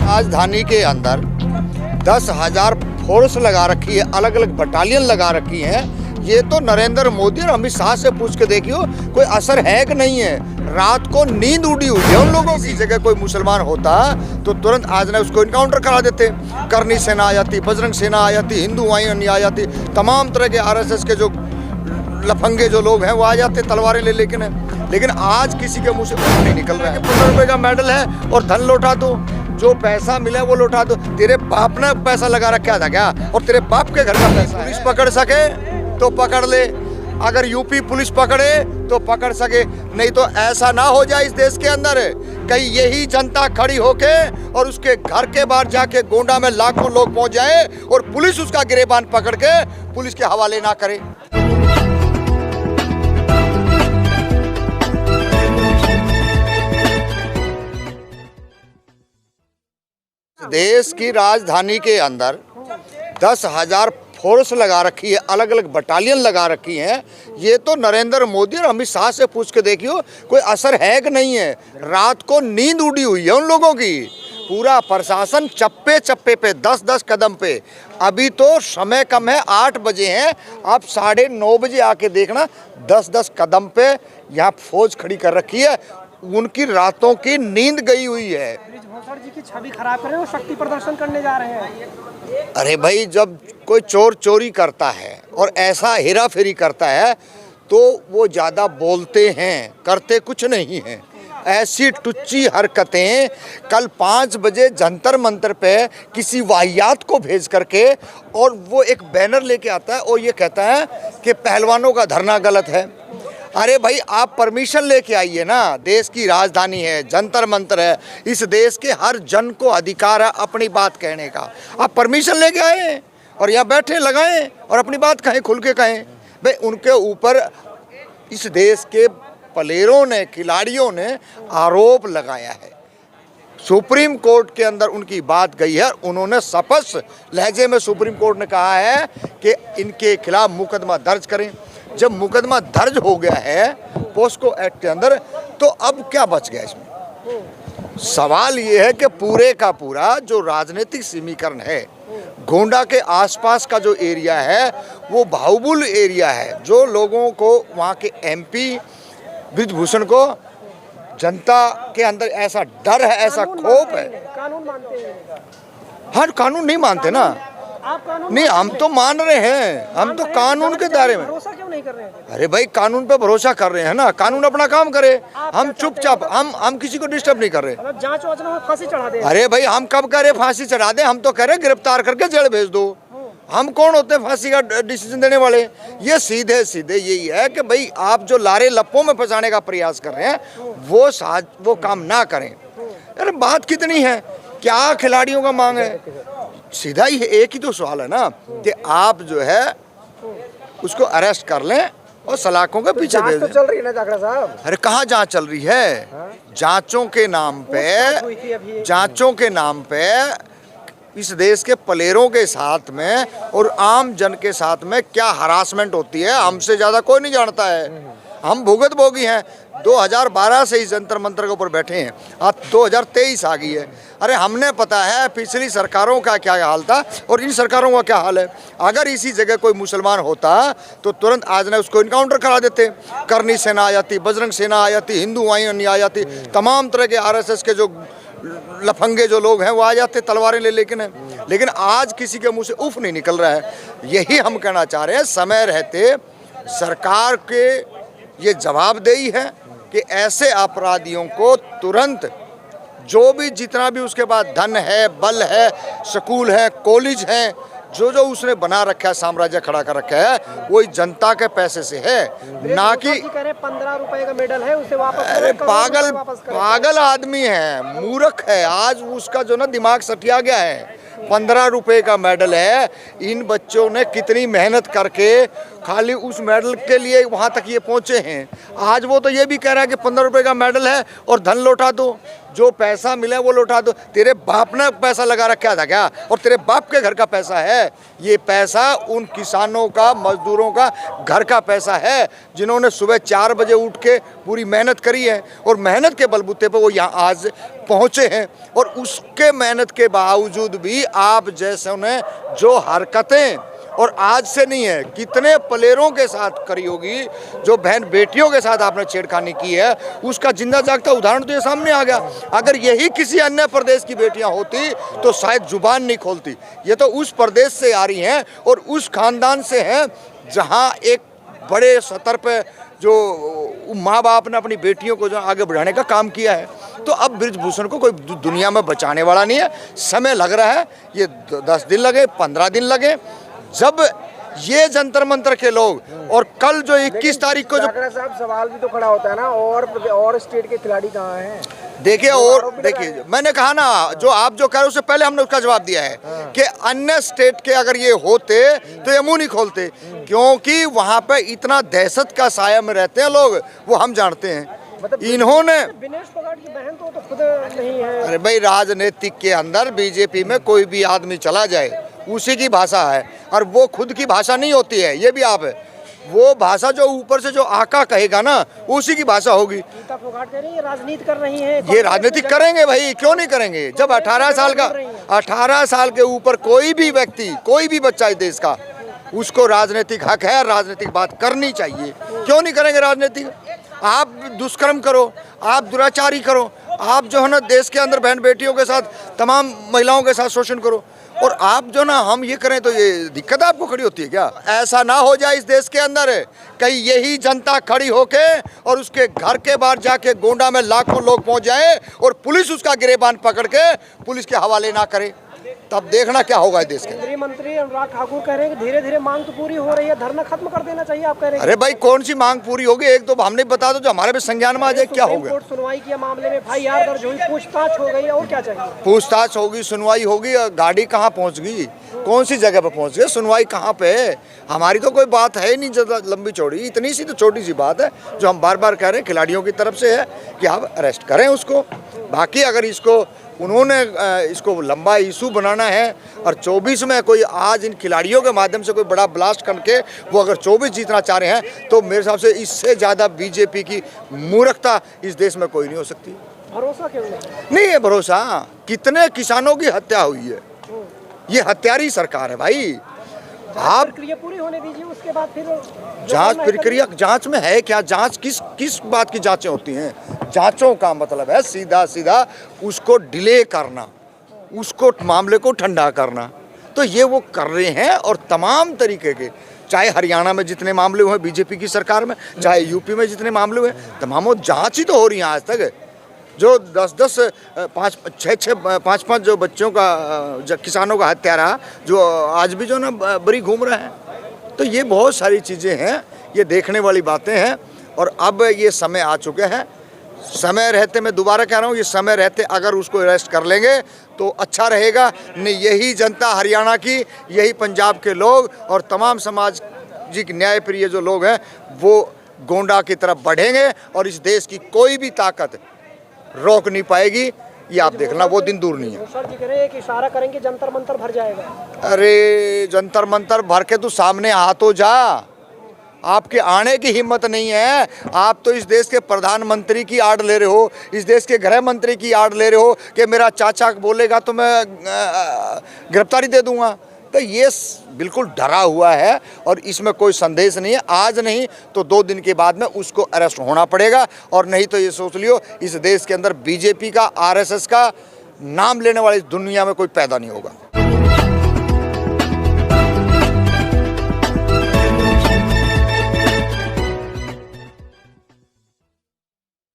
राजधानी के अंदर 10,000 फोर्स लगा रखी है, अलग अलग बटालियन लगा रखी है। ये तो नरेंद्र मोदी और अमित शाह से पूछ के देखियो कोई असर है कि नहीं है। रात को नींद उड़ी हुई है उन लोगों की। जगह कोई मुसलमान होता तो तुरंत आज ना उसको इनकाउंटर करा देते। करनी सेना आ जाती, बजरंग सेना आ जाती, हिंदू वाहिनी आ जाती, तमाम तरह के आरएसएस के जो लफंगे जो लोग हैं वो आ जाते तलवारें ले लेकिन आज किसी के मुंह से नहीं निकल रहा है। 15 रुपए का मेडल है और धन लौटा दो, जो पैसा मिला वो लौटा दो। तेरे बाप ने पैसा लगा रखा था क्या? और तेरे बाप के घर का पैसा पुलिस पकड़ सके तो पकड़ ले, अगर यूपी पुलिस पकड़े तो पकड़ सके, नहीं तो ऐसा ना हो जाए इस देश के अंदर कहीं यही जनता खड़ी होके और उसके घर के बाहर जाके गोंडा में लाखों लोग पहुंच जाए और पुलिस उसका गिरेबान पकड़ के पुलिस के हवाले ना करे। देश की राजधानी के अंदर 10,000 फोर्स लगा रखी है, अलग अलग बटालियन लगा रखी हैं। ये तो नरेंद्र मोदी और अमित शाह से पूछ के देखियो कोई असर है कि नहीं है। रात को नींद उड़ी हुई है उन लोगों की। पूरा प्रशासन चप्पे चप्पे पे 10-10 कदम पे। अभी तो समय कम है, 8 बजे हैं, आप 9:30 बजे आके देखना 10-10 कदम पे यहाँ फौज खड़ी कर रखी है। उनकी रातों की नींद गई हुई है। जी की छवि खराब कर रहे हैं, वो शक्ति प्रदर्शन करने जा रहे हैं। अरे भाई, जब कोई चोर चोरी करता है और ऐसा हेरा फेरी करता है तो वो ज़्यादा बोलते हैं, करते कुछ नहीं हैं। ऐसी टुच्ची हरकतें कल 5 बजे जंतर मंतर पे किसी वाहियात को भेज करके और वो एक बैनर लेके आता है और ये कहता है कि पहलवानों का धरना गलत है। अरे भाई, आप परमिशन लेके आइए ना। देश की राजधानी है, जंतर मंतर है, इस देश के हर जन को अधिकार है अपनी बात कहने का। आप परमिशन लेके आए और यहाँ बैठे लगाएं और अपनी बात कहें, खुल के कहें। भाई, उनके ऊपर इस देश के प्लेयरों ने, खिलाड़ियों ने आरोप लगाया है। सुप्रीम कोर्ट के अंदर उनकी बात गई है। उन्होंने स्पष्ट लहजे में सुप्रीम कोर्ट ने कहा है कि इनके खिलाफ मुकदमा दर्ज करें। जब मुकदमा दर्ज हो गया है पोस्को एक्ट के अंदर, तो अब क्या बच गया इसमें? सवाल ये है कि पूरे का पूरा जो राजनीतिक समीकरण है, गोंडा के आसपास का जो एरिया है वो बाहुबल एरिया है। जो लोगों को वहाँ के एमपी ब्रिजभूषण को जनता के अंदर ऐसा डर है, ऐसा खौफ है। कानून मानते हैं? हर कानून नहीं मानते ना। आप कानून नहीं, हम तो मान रहे हैं, हम तो कानून के दायरे में। भरोसा क्यों नहीं कर रहे हैं? अरे भाई, कानून पे भरोसा कर रहे हैं ना, कानून अपना काम करे। हम चुपचाप, हम किसी को डिस्टर्ब नहीं कर रहे। जांच वाच में फांसी चढ़ा दे। अरे भाई, हम कब कह रहे फांसी चढ़ा दे? हम तो कह रहे गिरफ्तार करके जेल भेज दो। हम कौन होते हैं फांसी का डिसीजन देने वाले? ये सीधे सीधे यही है कि भाई, आप जो लारे लप्पों में फंसाने का प्रयास कर रहे हैं वो काम ना करें। अरे बात कितनी है, क्या खिलाड़ियों का मांग है? सीधा ही एक ही तो सवाल है ना कि आप जो है उसको अरेस्ट कर लें और सलाखों के पीछे भेज दें। तो चल रही है ना जाखड़ा साहब? अरे कहाँ जांच चल रही है? जांचों के नाम पे इस देश के प्लेयरों के साथ में और आम जन के साथ में क्या हरासमेंट होती है, हमसे ज़्यादा कोई नहीं जानता है। हम भुगत भोगी हैं। 2012 से इस जंतर मंतर के ऊपर बैठे हैं, आज 2023 आ गई है। अरे हमने पता है पिछली सरकारों का क्या हाल था और इन सरकारों का क्या हाल है। अगर इसी जगह कोई मुसलमान होता तो तुरंत आज ना उसको इनकाउंटर करा देते। करनी सेना आ जाती, बजरंग सेना आ जाती, हिंदू वाहिनी आ जाती, तमाम तरह के आरएसएस के जो लफंगे जो लोग हैं वो आ जाते तलवारें ले लेकिन आज किसी के मुंह से उफ नहीं निकल रहा है। यही हम कहना चाह रहे हैं, समय रहते सरकार के ये जवाबदेही है कि ऐसे अपराधियों को तुरंत, जो भी जितना भी उसके पास धन है, बल है, स्कूल है, कॉलेज है, जो उसने बना रखा है, साम्राज्य खड़ा कर रखा है, वो जनता के पैसे से है, ना कि 15 रुपए का मेडल है उसे वापस। अरे पागल आदमी है, मूर्ख है। आज उसका जो ना दिमाग सटिया गया है। 15 रुपए का मेडल है। इन बच्चों ने कितनी मेहनत करके खाली उस मेडल के लिए वहाँ तक ये पहुँचे हैं। आज वो तो ये भी कह रहा है कि 15 रुपए का मेडल है और धन लौटा दो। जो पैसा मिले वो लौटा दो। तेरे बाप ने पैसा लगा रखा था क्या? और तेरे बाप के घर का पैसा है ये। पैसा उन किसानों का, मजदूरों का घर का पैसा है जिन्होंने सुबह 4 बजे उठ के पूरी मेहनत करी है और मेहनत के बलबूते पर वो यहाँ आज पहुँचे हैं। और उसके मेहनत के बावजूद भी आप जैसे ने जो हरकतें, और आज से नहीं है, कितने प्लेयरों के साथ करी होगी, जो बहन बेटियों के साथ आपने छेड़खानी की है, उसका जिंदा जागता उदाहरण तो ये सामने आ गया। अगर यही किसी अन्य प्रदेश की बेटियां होती तो शायद जुबान नहीं खोलती। ये तो उस प्रदेश से आ रही हैं और उस खानदान से हैं जहां एक बड़े स्तर पे जो माँ बाप ने अपनी बेटियों को जो आगे बढ़ाने का काम किया है। तो अब बृजभूषण को कोई दुनिया में बचाने वाला नहीं है। समय लग रहा है, ये 10 दिन लगे, 15 दिन लगे, जब ये जंतर मंतर के लोग। और कल जो 21 तारीख को जो साहब सवाल भी तो खड़ा होता है ना, और स्टेट के खिलाड़ी कहाँ हैं? देखिए, और देखिए, मैंने कहा ना, जो आप जो कह रहे हो उससे पहले हमने उसका जवाब दिया है कि अन्य स्टेट के अगर ये होते तो ये मुंह नहीं खोलते, क्योंकि वहां पे इतना दहशत का साया में रहते हैं लोग, वो हम जानते हैं। इन्होंने दिनेश फोगाट की बहन तो खुद नहीं है। अरे भाई, राजनीतिक के अंदर बीजेपी में कोई भी आदमी चला जाए उसी की भाषा है, और वो खुद की भाषा नहीं होती है, ये भी आप है। वो भाषा जो ऊपर से जो आका कहेगा ना, उसी की भाषा होगी। गीता फोगाट कह रही है राजनीति कर रही है। ये राजनीति करेंगे भाई, क्यों नहीं करेंगे? जब 18 साल के ऊपर कोई भी व्यक्ति, कोई भी बच्चा इस देश का, उसको राजनीतिक हक है, राजनीतिक बात करनी चाहिए। क्यों नहीं करेंगे राजनीतिक? आप दुष्कर्म करो, आप दुराचारी करो, आप जो है ना देश के अंदर बहन बेटियों के साथ, तमाम महिलाओं के साथ शोषण करो, और आप जो ना हम ये करें तो ये दिक्कत आपको खड़ी होती है क्या? ऐसा ना हो जाए इस देश के अंदर कहीं यही जनता खड़ी होके और उसके घर के बाहर जाके गोंडा में लाखों लोग पहुंच जाए और पुलिस उसका गिरेबान पकड़ के पुलिस के हवाले ना करे, तब देखना क्या होगा इस देश के। केंद्रीय मंत्री अनुराग ठाकुर कह रहे हैं कि धीरे धीरे मांग तो पूरी हो रही है, धरना खत्म कर देना चाहिए, आप कह रहे हैं। अरे भाई, कौन सी मांग पूरी होगी? एक तो हमने बता दो जो हमारे भी संज्ञान में आ जाए, क्या होगा? कोर्ट सुनवाई किया मामले में, FIR दर्ज हुई, पूछताछ हो गई, और क्या चाहिए? पूछताछ होगी, सुनवाई होगी, गाड़ी कहाँ पहुँच गई, कौन सी जगह पर पहुँच गई, सुनवाई कहाँ पे है? हमारी तो कोई बात है ही नहीं ज़्यादा लंबी चौड़ी, इतनी सी तो छोटी सी बात है जो हम बार बार कह रहे हैं खिलाड़ियों की तरफ से है कि आप अरेस्ट करें उसको। बाकी अगर इसको उन्होंने इसको लंबा इशू बनाना है और 24 में कोई आज इन खिलाड़ियों के माध्यम से कोई बड़ा ब्लास्ट करके वो अगर 24 जीतना चाह रहे हैं, तो मेरे हिसाब से इससे ज़्यादा बीजेपी की मूर्खता इस देश में कोई नहीं हो सकती। भरोसा क्यों नहीं है भरोसा? कितने किसानों की हत्या हुई है, ये हत्यारी सरकार है भाई। आप प्रक्रिया पूरी होने दीजिए, उसके बाद फिर जांच प्रक्रिया, जांच में है क्या? जांच किस बात की जांचें होती हैं? जांचों का मतलब है सीधा सीधा उसको डिले करना, उसको मामले को ठंडा करना। तो ये वो कर रहे हैं, और तमाम तरीके के, चाहे हरियाणा में जितने मामले हुए बीजेपी की सरकार में, चाहे यूपी में जितने मामले हुए, तमाम जांच ही तो हो रही है आज तक। जो 10-10, 5-5 जो बच्चों का, किसानों का हत्या रहा, जो आज भी जो ना बरी घूम रहे हैं। तो ये बहुत सारी चीज़ें हैं, ये देखने वाली बातें हैं। और अब ये समय आ चुके हैं, समय रहते, मैं दोबारा कह रहा हूँ, ये समय रहते अगर उसको अरेस्ट कर लेंगे तो अच्छा रहेगा। नहीं, यही जनता हरियाणा की, यही पंजाब के लोग और तमाम सामाजिक न्याय प्रिय जो लोग हैं, वो गोंडा की तरफ बढ़ेंगे और इस देश की कोई भी ताकत रोक नहीं पाएगी। ये आप देखना, वो दिन दूर नहीं है। सर जी कह रहे हैं कि इशारा करेंगे जंतर मंतर भर जाएगा। अरे जंतर मंतर भर के तू सामने आ तो जा, आपके आने की हिम्मत नहीं है। आप तो इस देश के प्रधानमंत्री की आड़ ले रहे हो, इस देश के गृह मंत्री की आड़ ले रहे हो कि मेरा चाचा बोलेगा तो मैं गिरफ्तारी दे दूंगा। तो ये बिल्कुल डरा हुआ है और इसमें कोई संदेश नहीं है। आज नहीं तो 2 दिन के बाद में उसको अरेस्ट होना पड़ेगा, और नहीं तो ये सोच लियो इस देश के अंदर बीजेपी का, RSS का नाम लेने वाली दुनिया में कोई पैदा नहीं होगा।